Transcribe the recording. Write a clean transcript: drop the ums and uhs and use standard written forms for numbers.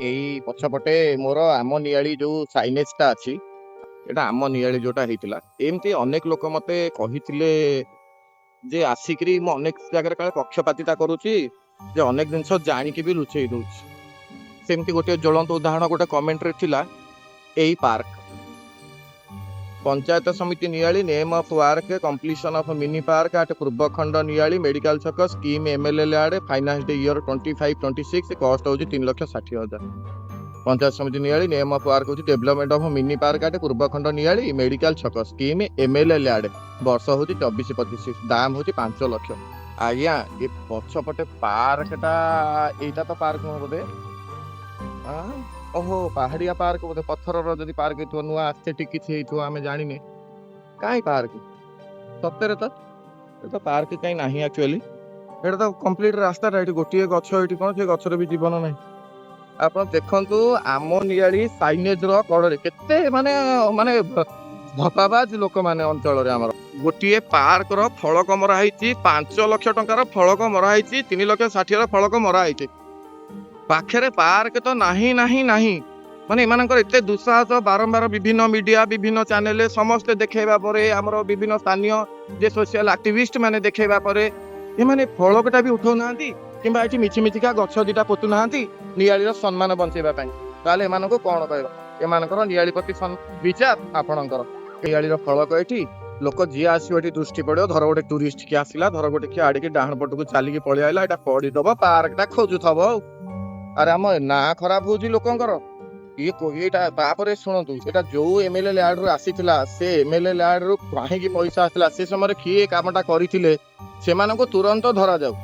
ଏଇ ପଛପଟେ ମୋର ଆମ ନିଆଳି ଯୋଉ ସାଇନେଜଟା ଅଛି, ଏଇଟା ଆମ ନିଆଳି ଯୋଉଟା ହେଇଥିଲା। ଏମିତି ଅନେକ ଲୋକ ମତେ କହିଥିଲେ ଯେ ଆସିକିରି ମୁଁ ଅନେକ ଜାଗାରେ କାଳେ ପକ୍ଷପାତିତା କରୁଛି, ଯେ ଅନେକ ଜିନିଷ ଜାଣିକି ବି ଲୁଚେଇ ଦଉଛି। ସେମିତି ଗୋଟେ ଜ୍ୱଳନ୍ତ ଉଦାହରଣ ଗୋଟେ କମେଣ୍ଟରେ ଥିଲା, ଏଇ park panchayat samiti Niali name of work completion of mini park at Purbakhand Niali medical Chhak scheme MLL आड़े फाइनान्स ईयर 25-26 कॉस्ट होची 3,60,000। Panchayat samiti Niali name of work होची development of mini park at Purbakhand Niali medical Chhak scheme MLL आड़े वर्ष होची 24-25 दाम होची 5 लाख। आज्ञा ये पछपटे पार्कटा एटा तो पार्क न बोधे ओहो पहाड़िया पार्क बोधे पत्थर जदि पार्क हेतु नुआ एस्थेटिक किछि हेतु आमे जानिने काई पार्क सत्तरे तो पार्क काई नाही एक्चुअली एटा तो कंप्लीट रास्ता रा एठी गोटिए गछ एठी कोन से गछर भी जीवन नाही। आपण देखंतु आमो नियाली साइनेज रो कड़रे केते माने माने धपाबाज लोक माने अंचल रे हमर गोटिए पार्क रो फलक मरा हैछि 5 लाख टंका रो फलक मरा हैछि 3,60,000 रो फलक मरा हैछि पाखे पार्क तो नाही नाही नाही माने एमानकर एते दुस्साहस बारंबार विभिन्न मीडिया विभिन्न चैनल समस्ते देखेबा परे हमरो विभिन्न स्थानीय जे सोशल एक्टिविस्ट माने देखेबा परे ए माने फलकटा भी उठौ नांती किबा एठी मिछि मिछिका गछ दिटा पोतु नांती नियाली रो सम्मान बंचेबा पई ताले एमानको कोन कहबा एमानकर नियाली प्रति विचार आपणकर नियाली रो फलक एठी लोक जी आसी एठी दृष्टि पड़ो धर गोटे टूरिस्ट के आसिला धर गोटे के आड़ी के डाहण पटको चली के पळि आइला एटा पड़ी दबो पार्कटा खोजुथबो अरे आम ना खराब होजी लोकंकर ये कोईटा तापरे सुनतु एटा जो एमएलए लैंड रो आसीथिला से एमएलए लैंड रो काहे की पैसा आसीला से समय किए कामटा करिथिले सेमानको तुरंत धरा जाऊ।